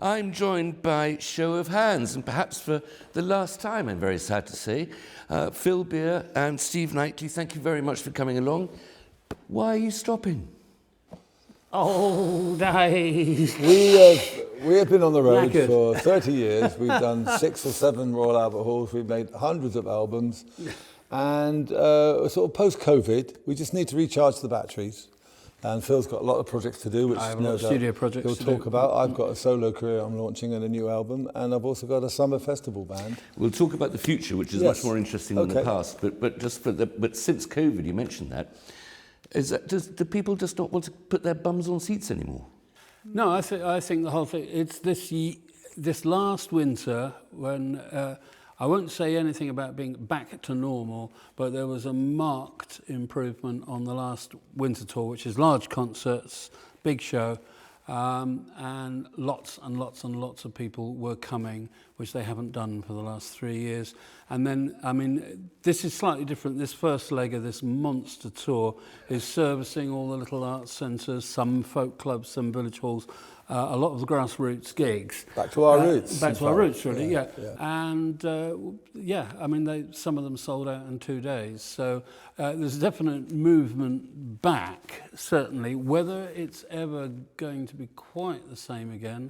I'm joined by show of hands, and perhaps for the last time, I'm very sad to say, Phil Beer and Steve Knightley, thank you very much for coming along. Why are you stopping? Old days. We have been on the road Knackered. for 30 years. We've done 6 or 7 Royal Albert Halls. We've made hundreds of albums. And sort of post-COVID, we just need to recharge the batteries. And Phil's got a lot of projects to do, which I have a lot of studio projects he'll to talk do. about. I've got a solo career I'm launching and a new album. And I've also got a summer festival band. We'll talk about the future, which is much more interesting than the past. But since COVID, you mentioned that. Do people just not want to put their bums on seats anymore? No, I think the whole thing, it's this last winter when, I won't say anything about being back to normal, but there was a marked improvement on the last winter tour, which is large concerts, big show, and lots and lots and lots of people were coming, which they haven't done for the last 3 years. And then, I mean, this is slightly different. This first leg of this monster tour is servicing all the little arts centres, some folk clubs, some village halls, a lot of the grassroots gigs. Back to our roots. Back to our roots, really, yeah. Yeah. And, I mean, some of them sold out in 2 days. So there's a definite movement back, certainly. Whether it's ever going to be quite the same again,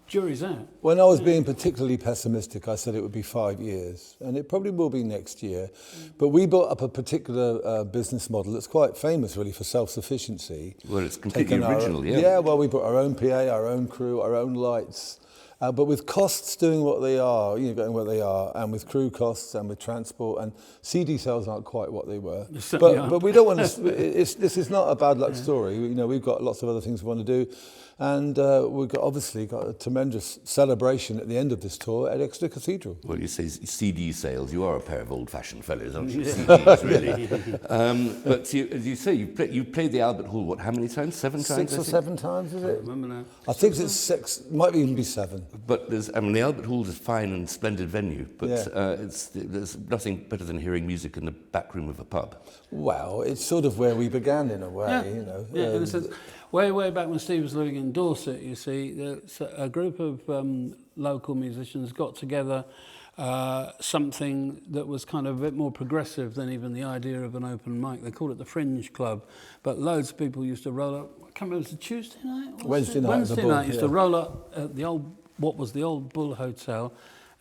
jury's out. When I was being particularly pessimistic, I said it would be 5 years, and it probably will be next year. But we built up a particular business model that's quite famous, really, for self-sufficiency. Well, it's completely original, yeah. Yeah, well, we brought our own PA, our own crew, our own lights. But with costs doing what they are, going where they are, and with crew costs and with transport, and CD sales aren't quite what they were. But we don't want to. This is not a bad luck story. We've got lots of other things we want to do, and we've obviously got a tremendous celebration at the end of this tour at Exeter Cathedral. Well, you say CD sales. You are a pair of old-fashioned fellows, aren't you? CDs, really. But as you say, you played the Albert Hall. What? How many times? 7 times? 6 or 7 times, is it? I remember now. I think it's 6. Might even be 7. But the Albert Hall is a fine and splendid venue, but there's nothing better than hearing music in the back room of a pub. Well, it's sort of where we began in a way, Yeah, in a sense. Way back when Steve was living in Dorset, you see, a group of local musicians got together something that was kind of a bit more progressive than even the idea of an open mic. They called it the Fringe Club, but loads of people used to roll up. I can't remember, was it Tuesday night? Wednesday night. Wednesday night used to roll up at what was the old Bull Hotel,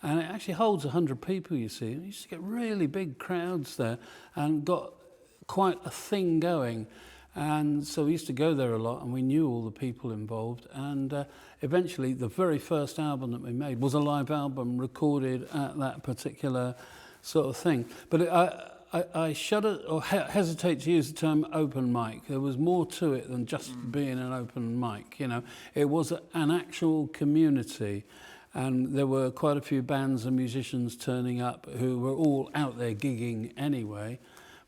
and it actually holds 100 people, you see. You used to get really big crowds there and got quite a thing going. And so we used to go there a lot, and we knew all the people involved. And eventually, the very first album that we made was a live album recorded at that particular sort of thing. But I shudder or hesitate to use the term open mic. There was more to it than just being an open mic. It was an actual community, and there were quite a few bands and musicians turning up who were all out there gigging anyway.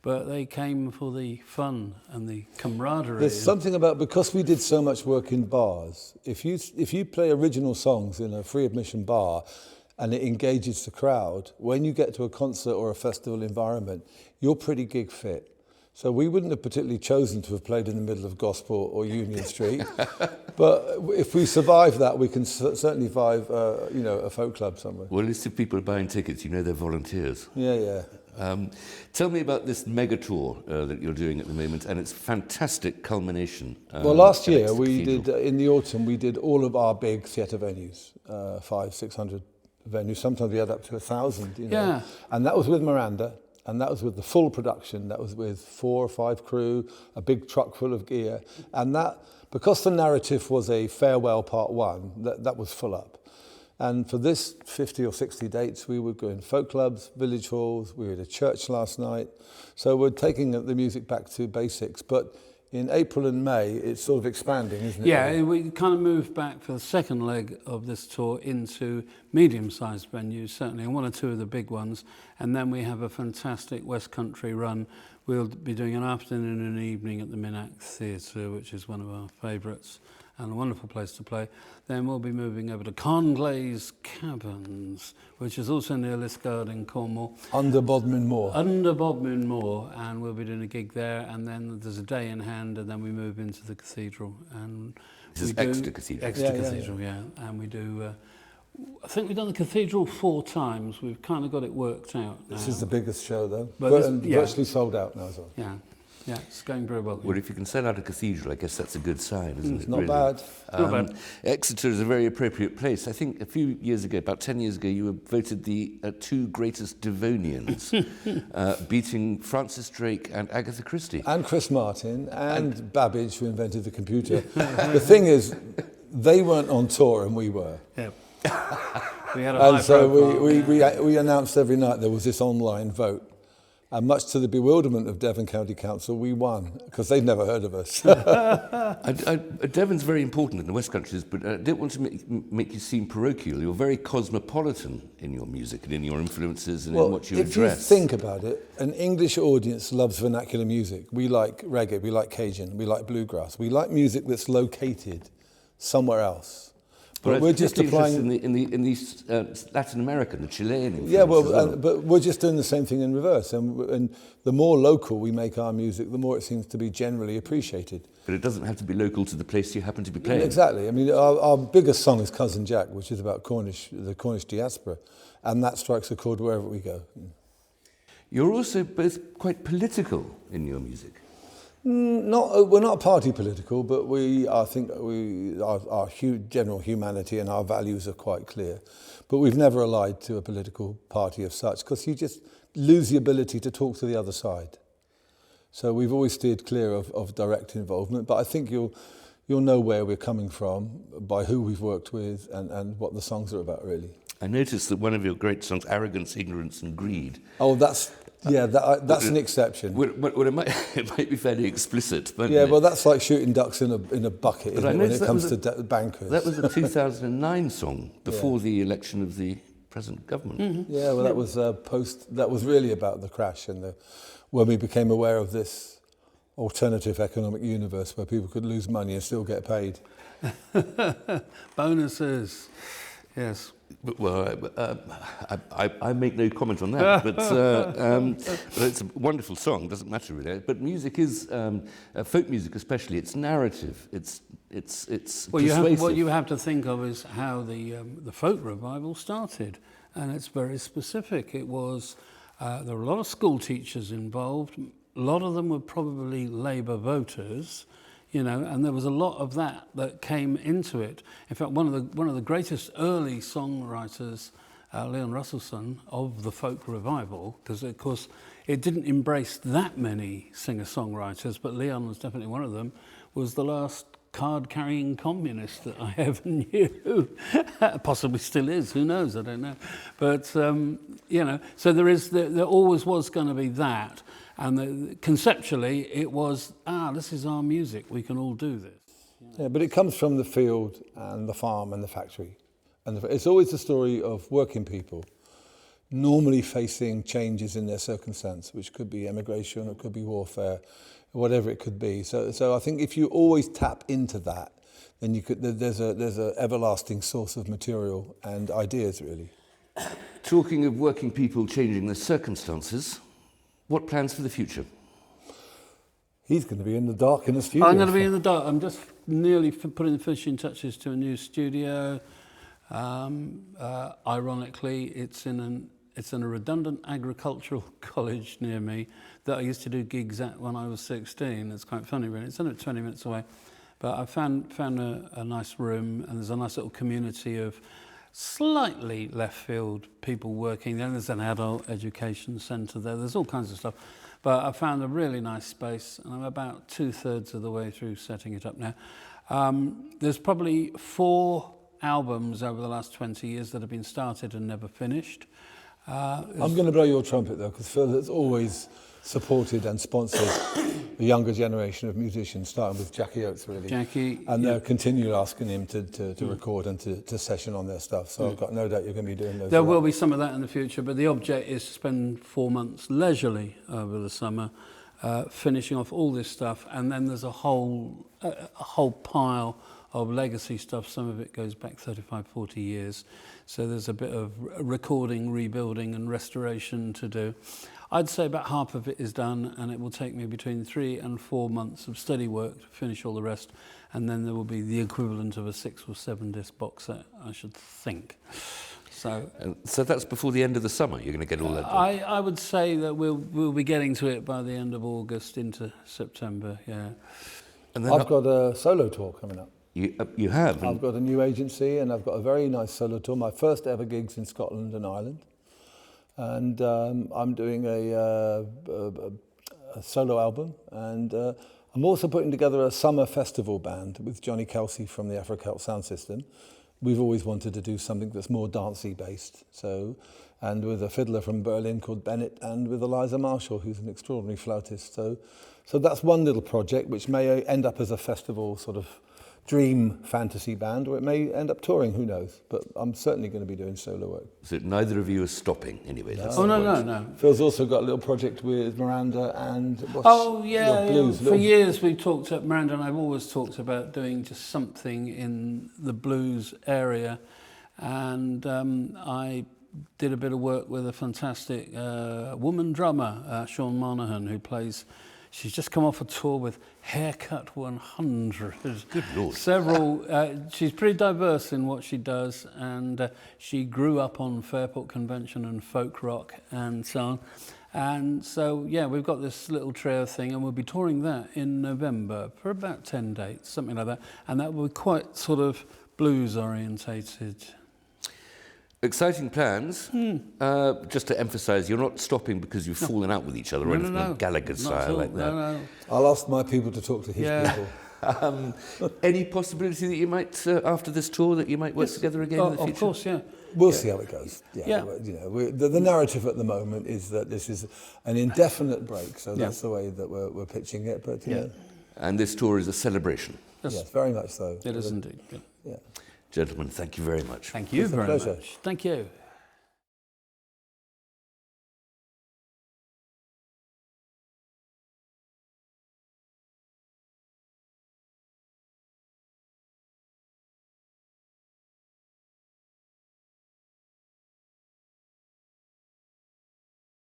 But they came for the fun and the camaraderie. There's something about, because we did so much work in bars, if you play original songs in a free admission bar and it engages the crowd, when you get to a concert or a festival environment, you're pretty gig fit. So we wouldn't have particularly chosen to have played in the middle of Gosport or Union Street. But if we survive that, we can certainly survive, a folk club somewhere. Well, at least if people are buying tickets, they're volunteers. Yeah. Tell me about this mega tour that you're doing at the moment, and its fantastic culmination. Well, last year in the autumn, we did all of our big theatre venues, 500-600 venues. Sometimes we had up to 1,000. Yeah. And that was with Miranda, and that was with the full production. That was with 4 or 5 crew, a big truck full of gear, and that, because the narrative was a farewell part 1, that was full up. And for this 50 or 60 dates, we would go in folk clubs, village halls, we were at a church last night. So we're taking the music back to basics. But in April and May, it's sort of expanding, isn't it? Yeah, we kind of moved back for the second leg of this tour into medium-sized venues, certainly, and 1 or 2 of the big ones. And then we have a fantastic West Country run. We'll be doing an afternoon and an evening at the Minack Theatre, which is one of our favourites. and a wonderful place to play. Then we'll be moving over to Carnglaze Caverns, which is also near Liskeard in Cornwall. Under Bodmin Moor. Under Bodmin Moor, and we'll be doing a gig there, and then there's a day in hand, and then we move into the cathedral. And This is we do Exeter Cathedral. Exeter Yeah, yeah, Cathedral, yeah. And we do, I think we've done the cathedral 4 times. We've kind of got it worked out now. This is the biggest show, though. But But, this- and yeah. virtually sold out now as well. Yeah, it's going very well. Well, if you can sell out a cathedral, I guess that's a good sign, isn't it? It's not really? bad. Not bad. Exeter is a very appropriate place. I think a few years ago, about 10 years ago, you were voted the 2 greatest Devonians, beating Francis Drake and Agatha Christie. And Chris Martin and Babbage, who invented the computer. The thing is, they weren't on tour and we were. Yeah. We had a high And so profile. we announced every night there was this online vote. And much to the bewilderment of Devon County Council, we won, because they'd never heard of us. Devon's very important in the West Countries, but I don't want to make you seem parochial. You're very cosmopolitan in your music and in your influences and in what you if address. you think about it, an English audience loves vernacular music. We like reggae, we like Cajun, we like bluegrass. We like music that's located somewhere else. But we're just applying... in the Latin American, the Chilean influence. Yeah, well, as well. but we're just doing the same thing in reverse. And the more local we make our music, the more it seems to be generally appreciated. But it doesn't have to be local to the place you happen to be playing. Exactly. I mean, our biggest song is Cousin Jack, which is about the Cornish diaspora. And that strikes a chord wherever we go. You're also both quite political in your music. We're not party political, but I think our general humanity and our values are quite clear. But we've never allied to a political party of such, because you just lose the ability to talk to the other side. So we've always steered clear of direct involvement, but I think you'll know where we're coming from by who we've worked with and what the songs are about, really. I noticed that one of your great songs, Arrogance, Ignorance and Greed. Oh, that's an exception. Well, it might be fairly explicit, but Yeah, well, that's like shooting ducks in a bucket, isn't I it, when noticed it that comes was to bankers. that was a 2009 song before the election of the present government. Mm-hmm. Yeah, well, that was that was really about the crash and when we became aware of this alternative economic universe where people could lose money and still get paid. Bonuses, yes. Well, I make no comment on that, but it's a wonderful song. Doesn't matter really. But music is folk music, especially. It's narrative. It's Well, persuasive. what you have to think of is how the folk revival started, and it's very specific. It was there were a lot of school teachers involved. A lot of them were probably Labour voters, you know, and there was a lot of that came into it. In fact, one of the greatest early songwriters, Leon Russellson, of the folk revival, because of course it didn't embrace that many singer-songwriters, but Leon was definitely one of them, was the last card-carrying communist that I ever knew. Possibly still is, who knows, I don't know. But, you know, so there always was going to be that. And conceptually, it was, this is our music, we can all do this. Yeah, but it comes from the field and the farm and the factory. And it's always the story of working people normally facing changes in their circumstance, which could be emigration, it could be warfare, whatever it could be. So I think if you always tap into that, then there's a everlasting source of material and ideas, really. Talking of working people changing their circumstances, what plans for the future? He's going to be in the dark in the studio. I'm going to be in the dark. I'm just nearly putting the finishing touches to a new studio. Ironically, it's in a redundant agricultural college near me that I used to do gigs at when I was 16. It's quite funny, really. It's only 20 minutes away. But I found a nice room, and there's a nice little community of slightly left field people working there. There's an adult education centre there. There's all kinds of stuff. But I found a really nice space, and I'm about 2/3 of the way through setting it up now. There's probably 4 albums over the last 20 years that have been started and never finished. I'm going to blow your trumpet, though, because Phil has always supported and sponsored the younger generation of musicians, starting with Jackie Oates, really. Jackie, and they'll continue asking him to record and to session on their stuff. So I've got no doubt you're going to be doing those. There will be some of that in the future, but the object is to spend 4 months leisurely over the summer, finishing off all this stuff, and then there's a whole pile of legacy stuff. Some of it goes back 35, 40 years. So there's a bit of recording, rebuilding and restoration to do. I'd say about half of it is done, and it will take me between 3 and 4 months of steady work to finish all the rest. And then there will be the equivalent of a 6 or 7 disc box set, I should think. So, So that's before the end of the summer. You're going to get all that done. I would say that we'll be getting to it by the end of August into September. Yeah. And then I've got a solo tour coming up. you have. I've got a new agency, and I've got a very nice solo tour. My first ever gigs in Scotland and Ireland, and I'm doing a solo album, and I'm also putting together a summer festival band with Johnny Kelsey from the AfroCelt Sound System. We've always wanted to do something that's more dancey based, and with a fiddler from Berlin called Bennett, and with Eliza Marshall, who's an extraordinary flautist. So that's one little project which may end up as a festival sort of dream fantasy band, or it may end up touring, who knows. But I'm certainly going to be doing solo work. So neither of you are stopping anyway. That's Oh, the no, point. no. Phil's also got a little project with Miranda and Oh, yeah. Blues. For years we've talked, Miranda and I've always talked about doing just something in the blues area. And I did a bit of work with a fantastic woman drummer, Sean Monaghan, who plays... She's just come off a tour with Haircut 100. Good Lord. She's pretty diverse in what she does, and she grew up on Fairport Convention and folk rock and so on. And so, yeah, we've got this little trio thing, and we'll be touring that in November for about 10 dates, something like that. And that will be quite sort of blues orientated. Exciting plans. Just to emphasise, you're not stopping because you've fallen out with each other or anything like Gallagher Not style at all. like that. No. I'll ask my people to talk to his people. Any possibility that you might, after this tour, that you might work together again in the future? Of course, yeah. We'll see how it goes. Yeah. You know, the narrative at the moment is that this is an indefinite break, so that's the way that we're pitching it. But you know, And this tour is a celebration. yes, very much so. It is indeed. Yeah. Gentlemen, thank you very much. Thank you It's a very pleasure. much. Thank you.